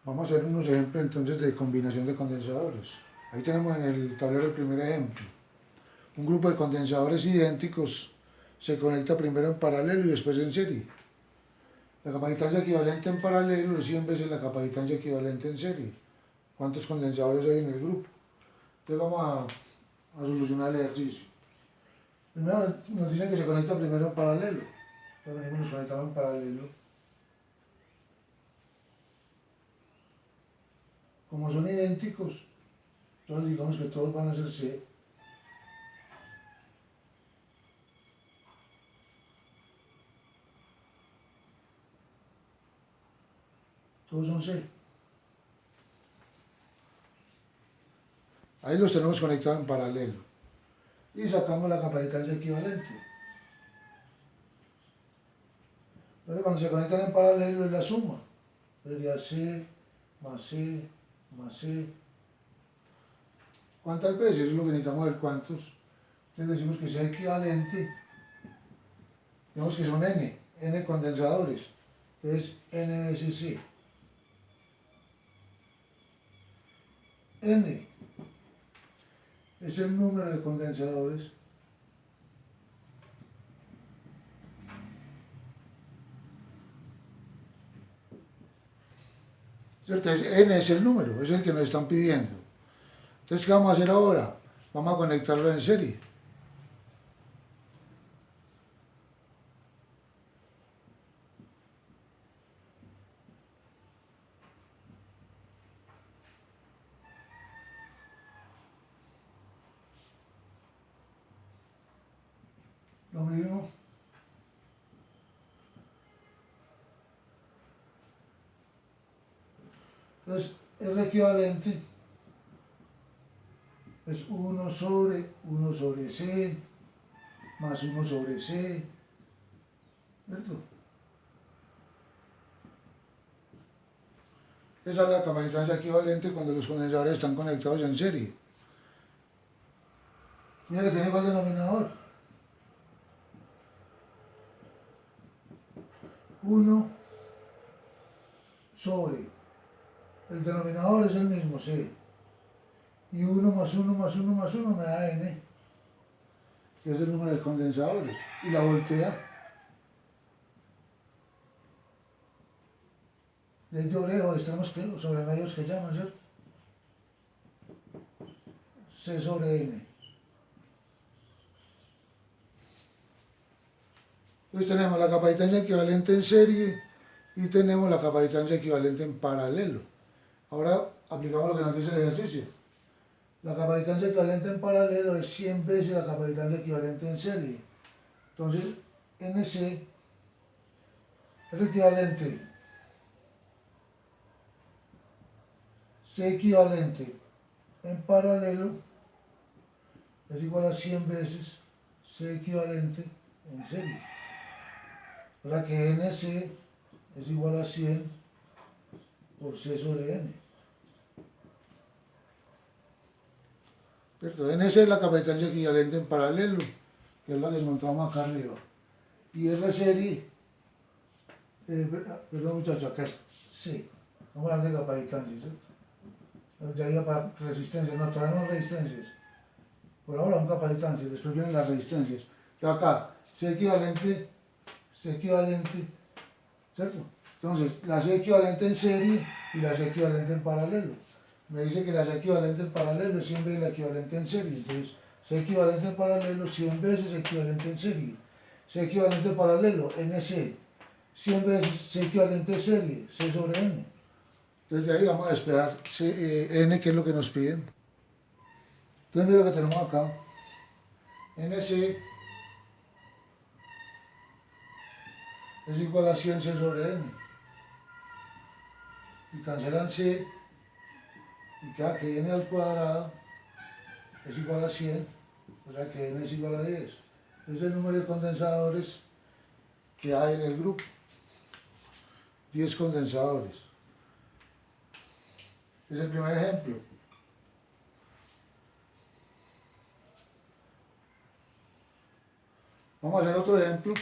Vamos a hacer unos ejemplos entonces de combinación de condensadores. Ahí tenemos en el tablero el primer ejemplo. Un grupo de condensadores idénticos se conecta primero en paralelo y después en serie. La capacitancia equivalente en paralelo es 100 veces la capacitancia equivalente en serie. ¿Cuántos condensadores hay en el grupo? Entonces vamos a solucionar el ejercicio. Primero nos dicen que se conecta primero en paralelo. Entonces venimos y nos conectamos en paralelo. Como son idénticos, entonces digamos que todos van a ser C. Todos son C. Ahí los tenemos conectados en paralelo. Y sacamos la capacitancia equivalente. Entonces cuando se conectan en paralelo es la suma. Sería C más C más C. ¿Cuántas veces? Eso es lo que necesitamos ver cuántos. Entonces decimos que sea equivalente. Digamos que son N condensadores. Entonces N veces C. N es el número de condensadores ¿cierto? N es el número, es el que nos están pidiendo. Entonces, ¿qué vamos a hacer ahora? Vamos a conectarlo en serie. Lo mismo. Entonces, el equivalente es 1 sobre C más 1 sobre C, ¿cierto? Esa es la capacitancia equivalente cuando los condensadores están conectados en serie. Mira que tiene igual denominador. 1 sobre, el denominador es el mismo, C. Y 1 más 1 más 1 más 1 me da N, que es el número de condensadores. Y la voltea de orejo, extremos sobre medios que llaman, ¿cierto? C sobre N. Entonces tenemos la capacitancia equivalente en serie y tenemos la capacitancia equivalente en paralelo. Ahora aplicamos lo que nos dice el ejercicio. La capacitancia equivalente en paralelo es 100 veces la capacitancia equivalente en serie. Entonces, NC es equivalente, C equivalente en paralelo es igual a 100 veces C equivalente en serie. O sea que NC es igual a 100 por C sobre N. ¿Cierto? NC es la capacitancia equivalente en paralelo, que es la que encontramos acá arriba. Y R serie, perdón muchachos, acá es C. Vamos a hablar de capacitancia, ¿cierto? Ya iba para resistencias, no, todavía no resistencias. Por ahora son capacitancias, después vienen las resistencias. Y acá, C equivalente, ¿cierto? Entonces, la C equivalente en serie y la C equivalente en paralelo. Me dice que la C equivalente en paralelo es 100 veces la equivalente en serie. Entonces, C equivalente en paralelo 100 veces equivalente en serie. C equivalente en paralelo, NC. 100 veces C equivalente en serie, C sobre N. Entonces, de ahí vamos a esperar N, que es lo que nos piden. Entonces, mira lo que tenemos acá. NC es igual a 100 C sobre N. Y cancelan C y queda que N al cuadrado es igual a 100, o sea que N es igual a 10. Es el número de condensadores que hay en el grupo. 10 condensadores. Es el primer ejemplo. Vamos a hacer otro ejemplo.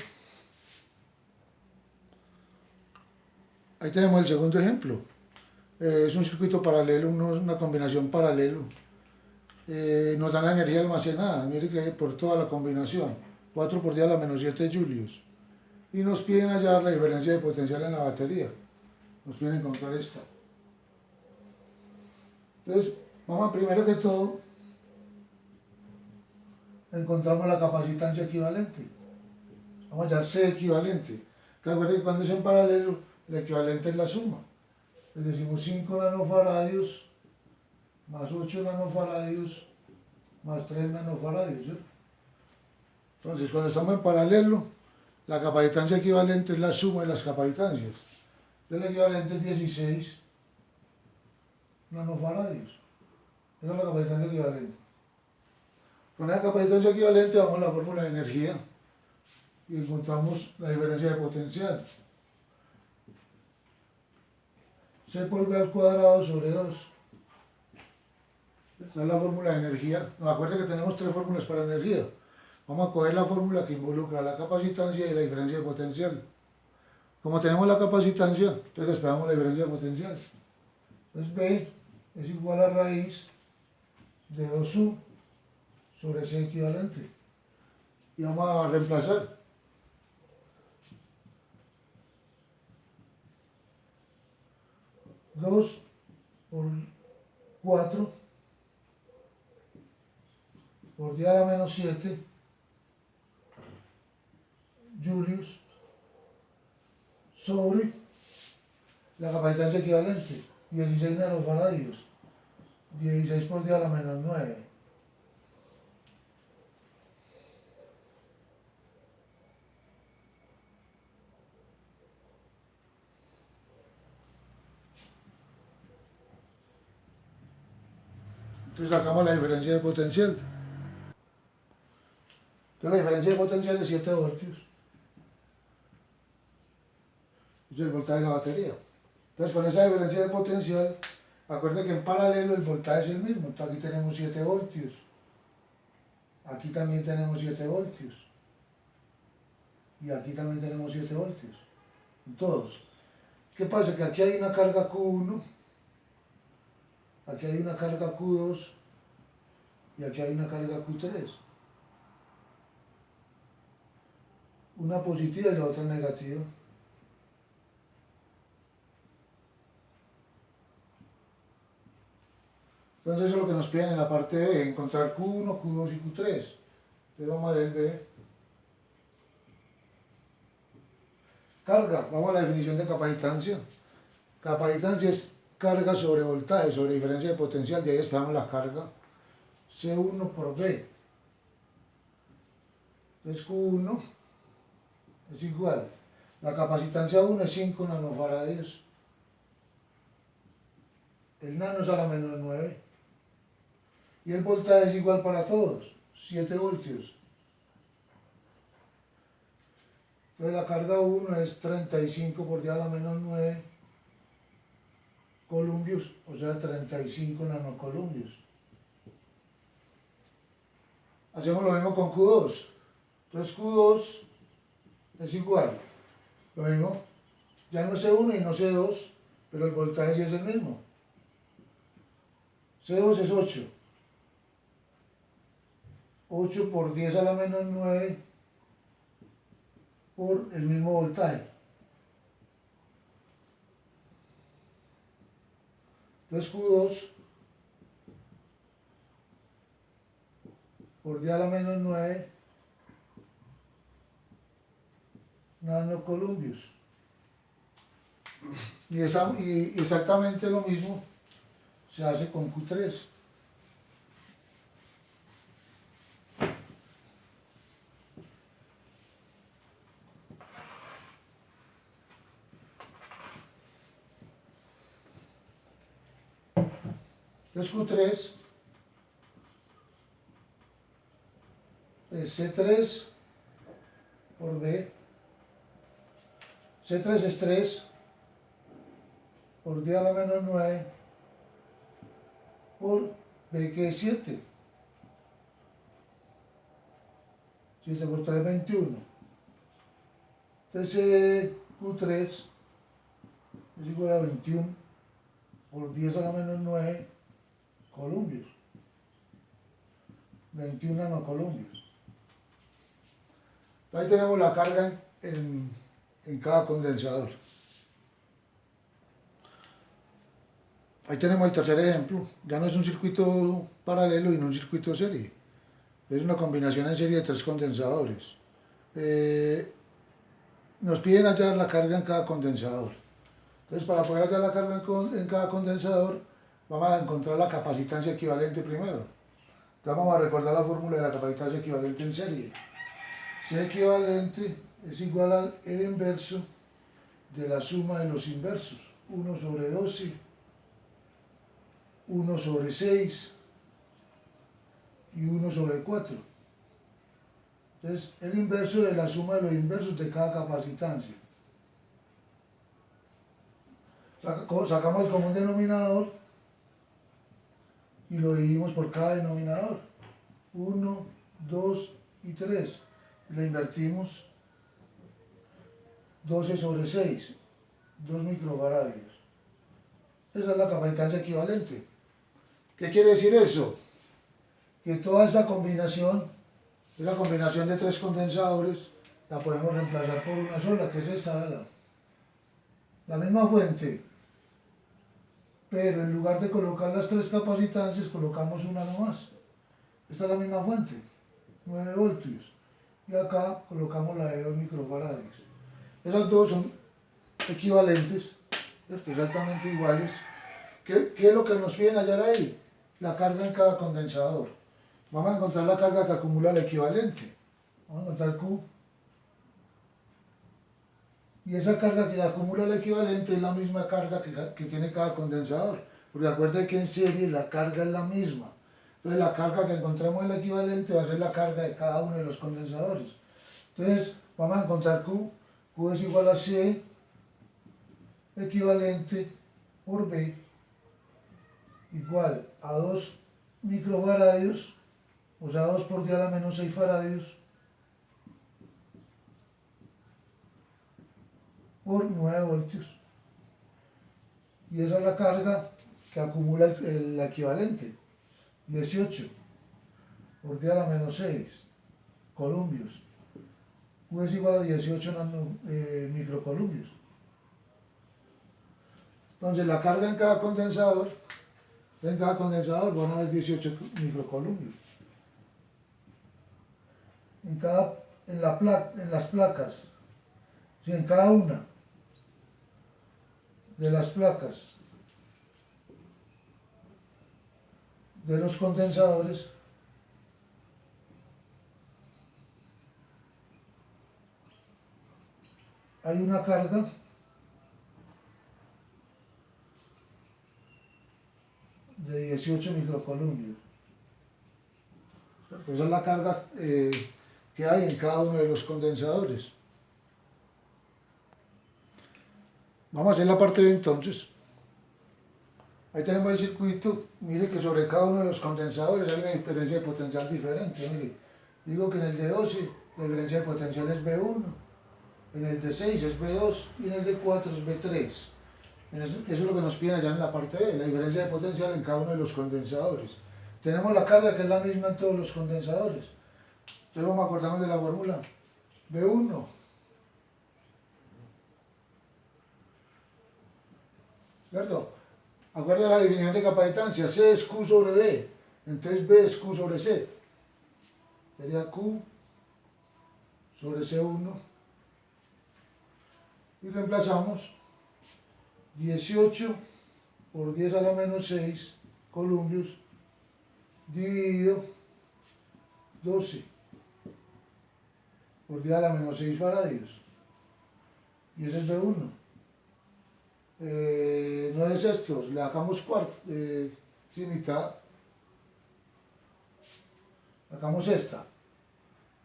Ahí tenemos el segundo ejemplo. Es un circuito paralelo, una combinación paralelo. Nos dan la energía almacenada, mire que por toda la combinación, 4 por 10 a la menos 7 julios. Y nos piden hallar la diferencia de potencial en la batería. Nos piden encontrar esta. Entonces, vamos a primero que todo, encontramos la capacitancia equivalente. Vamos a hallar C equivalente. Recuerden que cuando es en paralelo, el equivalente es la suma. Les decimos 5 nanofaradios más 8 nanofaradios más 3 nanofaradios. ¿Sí? Entonces, cuando estamos en paralelo, la capacitancia equivalente es la suma de las capacitancias. El equivalente es 16 nanofaradios. Esa es la capacitancia equivalente. Con esa capacitancia equivalente vamos a la fórmula de energía y encontramos la diferencia de potencial. C por V al cuadrado sobre 2. Esta es la fórmula de energía. No, acuérdense que tenemos 3 fórmulas para energía. Vamos a coger la fórmula que involucra la capacitancia y la diferencia de potencial. Como tenemos la capacitancia, entonces esperamos la diferencia de potencial. Entonces B es igual a raíz de 2U sobre C equivalente. Y vamos a reemplazar. 2 por 4 por 10 a la menos 7 julios sobre la capacitancia equivalente, 16 nanofaradios, 16 por 10 a la menos 9. Entonces sacamos la diferencia de potencial. Entonces la diferencia de potencial es 7 voltios. Es el voltaje de la batería. Entonces con esa diferencia de potencial, acuérdense que en paralelo el voltaje es el mismo. Entonces aquí tenemos 7 voltios. Aquí también tenemos 7 voltios. Y aquí también tenemos 7 voltios. En todos. ¿Qué pasa? Que aquí hay una carga Q1, aquí hay una carga Q2 y aquí hay una carga Q3. Una positiva y la otra negativa. Entonces eso es lo que nos piden en la parte B, encontrar Q1, Q2 y Q3. Entonces vamos a ver B. Carga, vamos a la definición de capacitancia. Capacitancia es carga sobre voltaje, sobre diferencia de potencial, de ahí esperamos la carga. C1 por B. Entonces Q1 es igual. La capacitancia 1 es 5 nanofaradios. El nano es a la menos 9. Y el voltaje es igual para todos, 7 voltios. Entonces la carga 1 es 35 por 10 a la menos 9 columbios, o sea 35 nanocolumbios. Hacemos lo mismo con Q2. Entonces Q2 es igual. Lo mismo, ya no C1 y no C2, pero el voltaje sí es el mismo. C2 es 8. 8 por 10 a la menos 9 por el mismo voltaje. Entonces Q2 por 10 a la menos 9 nanocolumbios. Y exactamente lo mismo se hace con Q3. Entonces Q3 es C3 por B. C3 es 3 por 10 a la menos 9 por B, que es 7. 7 por 3 es 21. Entonces Q3 es igual a 21 por 10 a la menos 9 columbios, 21 nanocolumbios. Ahí tenemos la carga en cada condensador. Ahí tenemos el tercer ejemplo. Ya no es un circuito paralelo y no un circuito de serie. Es una combinación en serie de 3 condensadores. Nos piden hallar la carga en cada condensador. Entonces, para poder hallar la carga en cada condensador, vamos a encontrar la capacitancia equivalente primero. Entonces, vamos a recordar la fórmula de la capacitancia equivalente en serie. C equivalente es igual al E inverso de la suma de los inversos. 1 sobre 12, 1 sobre 6 y 1 sobre 4. Entonces, el inverso de la suma de los inversos de cada capacitancia. Sacamos el común denominador y lo dividimos por cada denominador. 1, 2 y 3. Le invertimos 12 sobre 6, 2 microfaradios. Esa es la capacitancia equivalente. ¿Qué quiere decir eso? Que toda esa combinación de 3 condensadores, la podemos reemplazar por una sola, que es esta. La misma fuente, pero en lugar de colocar las 3 capacitancias, colocamos una nomás. Esta es la misma fuente, 9 voltios. Y acá colocamos la de 2 microfaradios. Esas dos son equivalentes, exactamente iguales. ¿Qué es lo que nos piden hallar ahí? La carga en cada condensador. Vamos a encontrar la carga que acumula el equivalente. Vamos a encontrar Q. Y esa carga que acumula el equivalente es la misma carga que tiene cada condensador. Porque acuérdense que en serie la carga es la misma. Entonces la carga que encontramos en el equivalente va a ser la carga de cada uno de los condensadores. Entonces vamos a encontrar Q. Q es igual a C equivalente por B igual a 2 microfaradios, o sea 2 por 10 a la menos 6 faradios, por 9 voltios. Y esa es la carga que acumula el equivalente, 18 por 10 a la menos 6 columbios. Q es igual a 18 microcolumbios. Entonces la carga en cada condensador van a haber 18 microcolumbios. En las placas, sí, en cada una de las placas de los condensadores hay una carga de 18 microcolumbios. Esa es la carga que hay en cada uno de los condensadores. Vamos a hacer la parte de entonces. Ahí tenemos el circuito. Mire que sobre cada uno de los condensadores hay una diferencia de potencial diferente. Mire, digo que en el de 12 la diferencia de potencial es B1, en el de 6 es B2 y en el de 4 es B3. Eso es lo que nos piden allá en la parte B, la diferencia de potencial en cada uno de los condensadores. Tenemos la carga que es la misma en todos los condensadores. Entonces vamos a acordarnos de la fórmula. B1 ¿cierto? Acuérdense la definición de capacitancia, C es Q sobre B, entonces B es Q sobre C. Sería Q sobre C1 y reemplazamos 18 por 10 a la menos 6 columbios dividido 12 por 10 a la menos 6 faradios. Y ese es B1. No es esto, le sacamos cuarto, sí, mitad. Sacamos esta,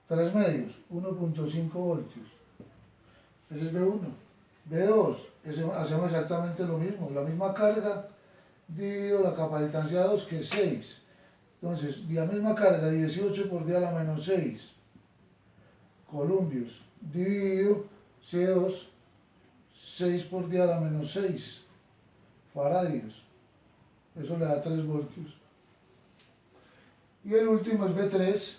3 medios, 1.5 voltios. Ese es B1. B2, hacemos exactamente lo mismo, la misma carga dividido la capacitancia 2 que es 6. Entonces, la misma carga, 18 por 10 a la menos 6 columbios dividido C2, 6 por 10 a la menos 6 faradios. eso le da 3 voltios. Y el último es B3,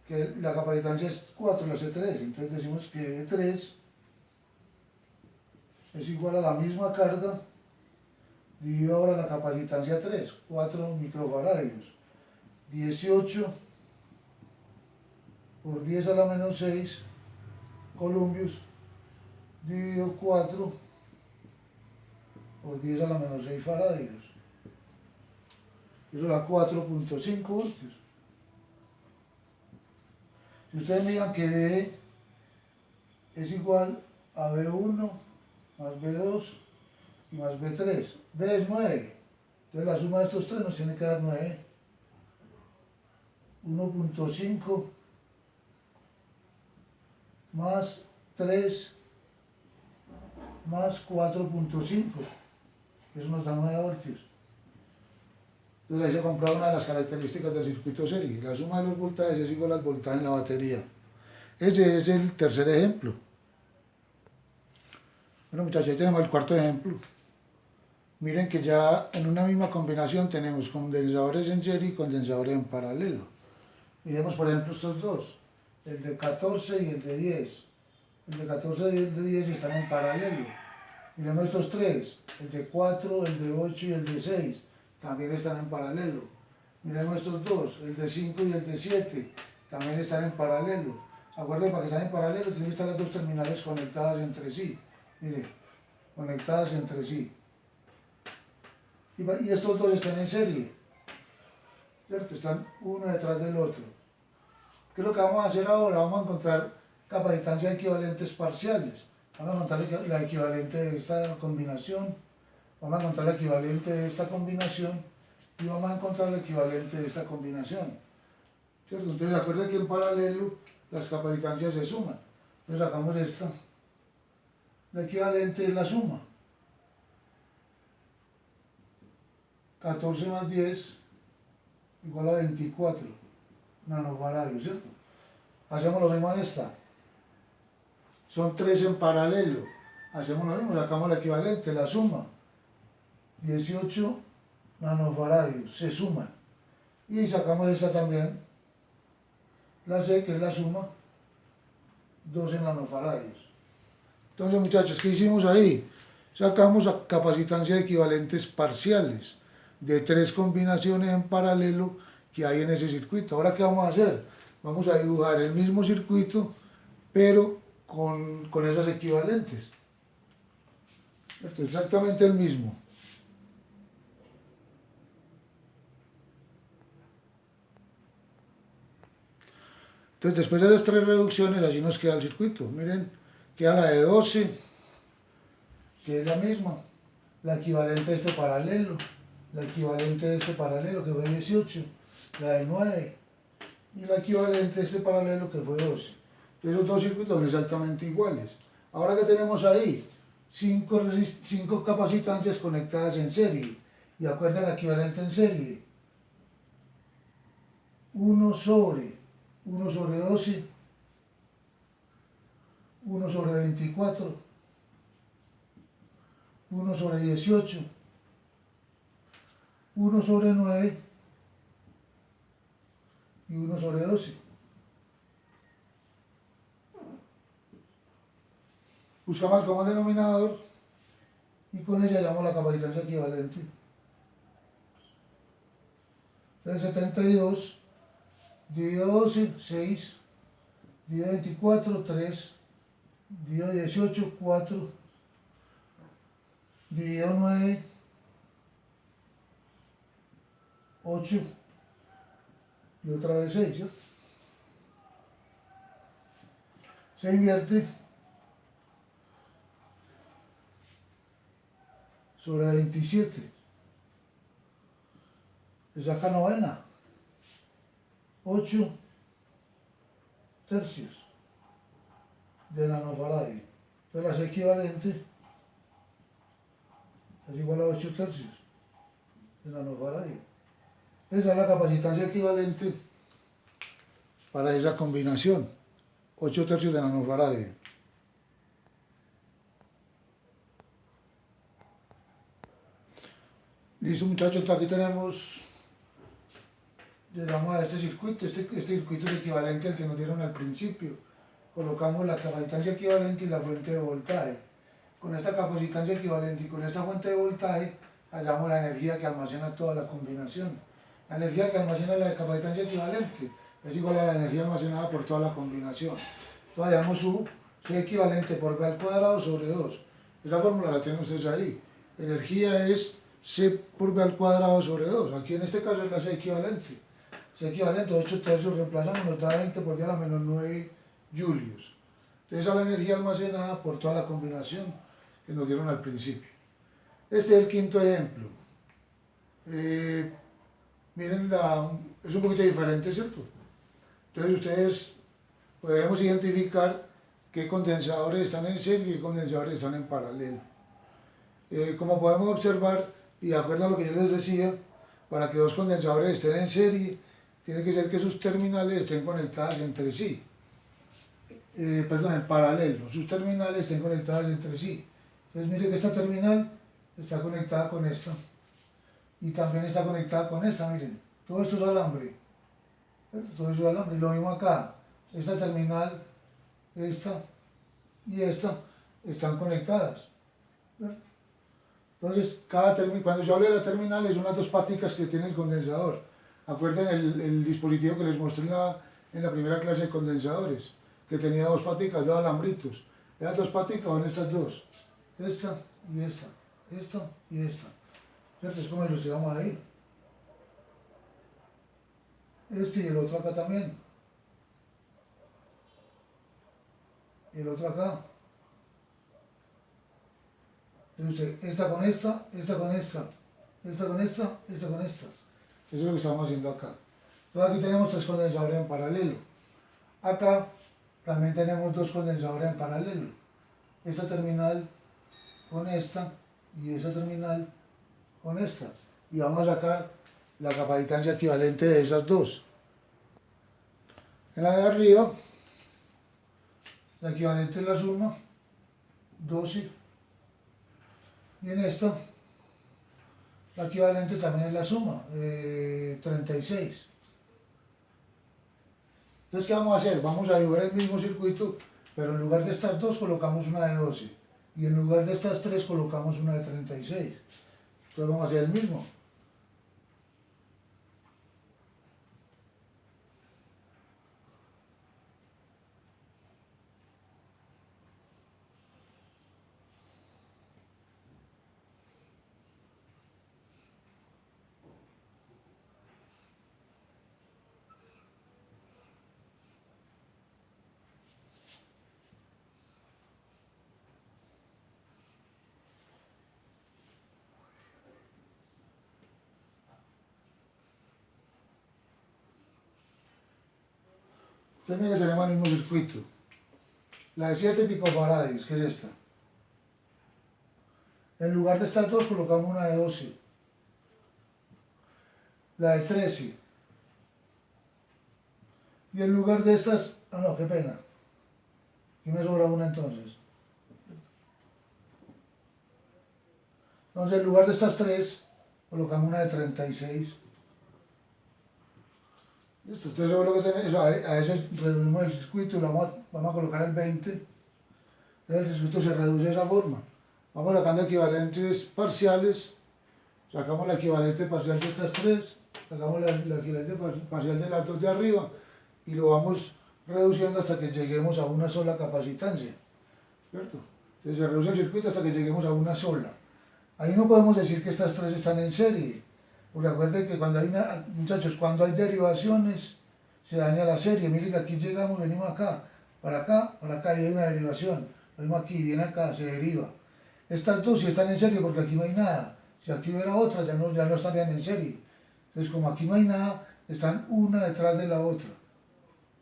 que la capacitancia es 4, la C3, entonces decimos que B3 es igual a la misma carga dividido ahora la capacitancia 3, 4 microfaradios, 18 por 10 a la menos 6 columbios dividido 4 por 10 a la menos 6 faradios. Eso da 4.5 voltios. Si ustedes miran que B es igual a B1 más B2 y más B3. B es 9. Entonces la suma de estos tres nos tiene que dar 9. 1.5 más 3 más 4.5. Eso nos da 9 voltios. Entonces ahí se compra una de las características del circuito serie. La suma de los voltajes es igual al voltaje en la batería. Ese es el tercer ejemplo. Bueno muchachos, ahí tenemos el cuarto ejemplo. Miren que ya en una misma combinación tenemos condensadores en serie y condensadores en paralelo. Miremos por ejemplo estos dos, el de 14 y el de 10. El de 14 y el de 10 están en paralelo. Miremos estos tres, el de 4, el de 8 y el de 6, también están en paralelo. Miremos estos dos, el de 5 y el de 7, también están en paralelo. Acuérdense, para que estén en paralelo tienen que estar las dos terminales conectadas entre sí. Miren, conectadas entre sí. Y estos dos están en serie, ¿cierto? Están uno detrás del otro. ¿Qué es lo que vamos a hacer ahora? Vamos a encontrar capacitancias equivalentes parciales. Vamos a encontrar la equivalente de esta combinación, vamos a encontrar la equivalente de esta combinación y vamos a encontrar la equivalente de esta combinación, ¿cierto? Entonces acuérdense que en paralelo las capacitancias se suman. Entonces sacamos esta, la equivalente es la suma. 14 más 10 igual a 24 nanofaradios, ¿cierto? Hacemos lo mismo en esta. Son 3 en paralelo. Hacemos lo mismo, sacamos la equivalente, la suma. 18 nanofaradios, se suman. Y sacamos esta también, la C, que es la suma, 12 nanofaradios. Entonces, muchachos, ¿qué hicimos ahí? Sacamos capacitancias equivalentes parciales de 3 combinaciones en paralelo que hay en ese circuito. Ahora, ¿qué vamos a hacer? Vamos a dibujar el mismo circuito, pero con esas equivalentes. Esto es exactamente el mismo. Entonces, después de las 3 reducciones, así nos queda el circuito. Miren, queda la de 12, que es la misma, la equivalente de este paralelo, la equivalente de este paralelo, que fue 18, la de 9, y la equivalente de este paralelo, que fue 12. Entonces, los dos circuitos son exactamente iguales. Ahora que tenemos ahí 5 capacitancias conectadas en serie, y acuerden la equivalente en serie, 1 sobre 12, 1 sobre 24, 1 sobre 18, 1 sobre 9 y 1 sobre 12. Buscamos el común denominador y con ella hallamos la capacitancia equivalente. Entonces 72 dividido 12, 6, dividido 24, 3, dividido 18, 4, dividido 9, 8 y otra vez 6, ¿cierto? Se invierte sobre 27. Se saca novena. 8 tercios de nanofaradio. Entonces la C equivalente es igual a 8 tercios de nanofaradio. Esa es la capacitancia equivalente para esa combinación. 8 tercios de nanofaradio. Listo muchachos, entonces aquí tenemos, llegamos a este circuito, este circuito es equivalente al que nos dieron al principio. Colocamos la capacitancia equivalente y la fuente de voltaje. Con esta capacitancia equivalente y con esta fuente de voltaje, hallamos la energía que almacena toda la combinación. La energía que almacena la capacitancia equivalente es igual a la energía almacenada por toda la combinación. Entonces hallamos su equivalente por V al cuadrado sobre 2. Esa fórmula la tienen ustedes ahí. Energía es C por V al cuadrado sobre 2. Aquí en este caso es la C equivalente. C equivalente, 8 tercios reemplazamos, nos da 20 por 10 a la menos 9 julios. Entonces esa es la energía almacenada por toda la combinación que nos dieron al principio. Este es el quinto ejemplo. Miren, es un poquito diferente, ¿cierto? Entonces ustedes podemos identificar qué condensadores están en serie y qué condensadores están en paralelo. Como podemos observar, y de acuerdo a lo que yo les decía, para que dos condensadores estén en serie, tiene que ser que sus terminales estén conectadas entre sí. Perdón, en paralelo, sus terminales estén conectadas entre sí. Entonces mire que esta terminal está conectada con esta y también está conectada con esta, miren, todo esto es alambre, ¿cierto? Todo eso es alambre, y lo mismo acá, esta terminal, esta y esta están conectadas, ¿cierto? Entonces, cuando yo hablo de la terminal, es unas dos paticas que tiene el condensador. Acuerden el dispositivo que les mostré en la primera clase de condensadores, que tenía dos paticas, dos alambritos. Esas dos paticas son estas dos, esta y esta y esta. ¿Cierto? Es como los llevamos ahí. Este y el otro acá también. Y el otro acá. Entonces usted, esta con esta, esta con esta, esta con esta, esta con esta. Eso es lo que estamos haciendo acá. Entonces aquí tenemos tres condensadores en paralelo. Acá también tenemos dos condensadores en paralelo. Esta terminal con esta y esta terminal con esta. Y vamos a sacar la capacitancia equivalente de esas dos. En la de arriba, la equivalente es la suma, 12. Y en esta, la equivalente también es la suma, 36. Entonces, ¿qué vamos a hacer? Vamos a dibujar el mismo circuito, pero en lugar de estas dos colocamos una de 12. Y en lugar de estas tres colocamos una de 36. Entonces vamos a hacer el mismo. Entonces mira que tenemos el mismo circuito. La de 7 picofarads, que es esta. En lugar de estas dos colocamos una de 12. La de 13. Y en lugar de estas, no, qué pena. Aquí me sobra una entonces. Entonces en lugar de estas tres, colocamos una de 36. Listo, entonces eso es lo que tenemos, a eso reducimos el circuito y vamos a colocar el 20. Entonces el circuito se reduce de esa forma. Vamos sacando equivalentes parciales, sacamos la equivalente parcial de estas tres, sacamos la equivalente parcial de las dos de arriba y lo vamos reduciendo hasta que lleguemos a una sola capacitancia, ¿cierto? Entonces se reduce el circuito hasta que lleguemos a una sola. Ahí no podemos decir que estas tres están en serie, porque acuérdense que cuando hay muchachos, cuando hay derivaciones, se daña la serie. Miren que aquí llegamos, venimos acá, para acá, y hay una derivación. Venimos aquí, viene acá, se deriva. Estas dos sí están en serie porque aquí no hay nada. Si aquí hubiera otra, ya no estarían en serie. Entonces, como aquí no hay nada, están una detrás de la otra.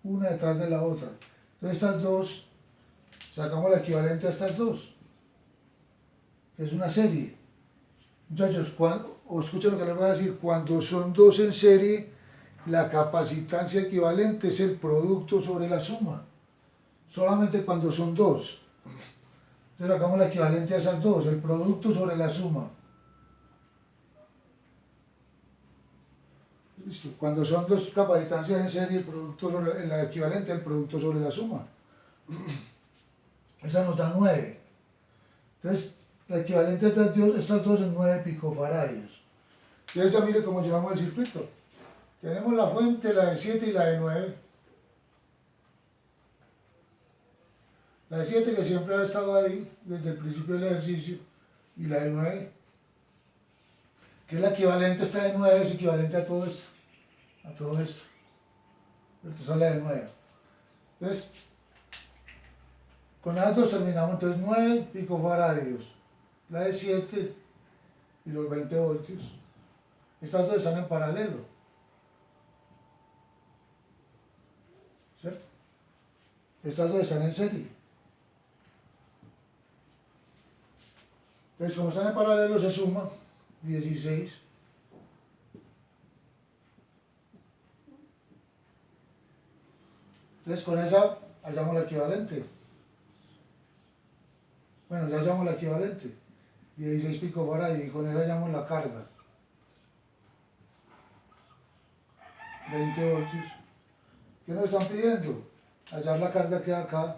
Una detrás de la otra. Entonces, estas dos, sacamos la equivalente a estas dos, que es una serie. Muchachos, escuchen lo que les voy a decir, cuando son dos en serie, la capacitancia equivalente es el producto sobre la suma. Solamente cuando son dos. Entonces sacamos la equivalente a esas dos, el producto sobre la suma. Listo. Cuando son dos capacitancias en serie, el producto sobre, la equivalente al producto sobre la suma. Esa nos da 9. Entonces, la equivalente de estas dos es 9 picofaradios. Entonces ya mire cómo llevamos el circuito. Tenemos la fuente, la de 7 y la de 9. La de 7 que siempre ha estado ahí desde el principio del ejercicio, y la de 9, que es la equivalente, esta de 9 es equivalente a todo esto. A todo esto. Esta es la de 9. Entonces, con las dos terminamos, entonces 9 picofaradios, la de 7 y los 20 voltios. Estas dos están en paralelo, ¿cierto? Estas dos están en serie. Entonces, como están en paralelo, se suma 16. Entonces, con esa hallamos la equivalente. Bueno, ya hallamos la equivalente. 16 picofaradios, y con esa hallamos la carga. 20 voltios. ¿Qué nos están pidiendo? Hallar la carga que hay acá,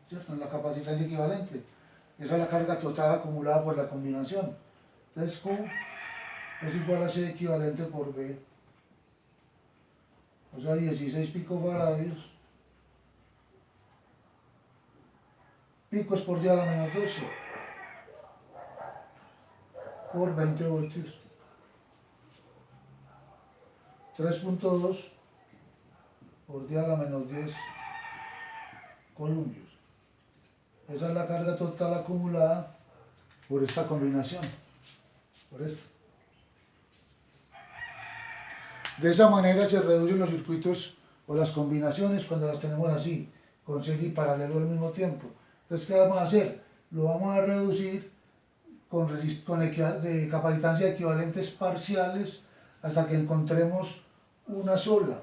¿cierto? En la capacitancia equivalente. Esa es la carga total acumulada por la combinación. Entonces Q es igual a C equivalente por B. O sea, 16 picofaradios. Pico es por 10 a la menos 12. Por 20 voltios. 3.2 por 10 a la menos 10 columpios. Esa es la carga total acumulada por esta combinación, por esto. De esa manera se reducen los circuitos o las combinaciones cuando las tenemos así, con serie y paralelo al mismo tiempo. Entonces, ¿qué vamos a hacer? Lo vamos a reducir con capacitancia de equivalentes parciales hasta que encontremos una sola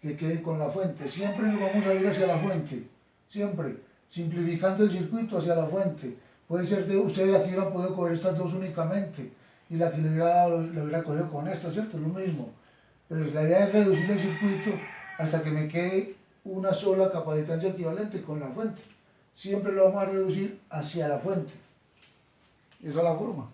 que quede con la fuente. Siempre nos vamos a ir hacia la fuente, siempre, simplificando el circuito hacia la fuente. Puede ser de ustedes aquí hubieran podido coger estas dos únicamente y la que le hubiera dado, le hubiera cogido con esta, ¿cierto? Es lo mismo. Pero la idea es reducir el circuito hasta que me quede una sola capacitancia equivalente con la fuente. Siempre lo vamos a reducir hacia la fuente. Esa es la forma.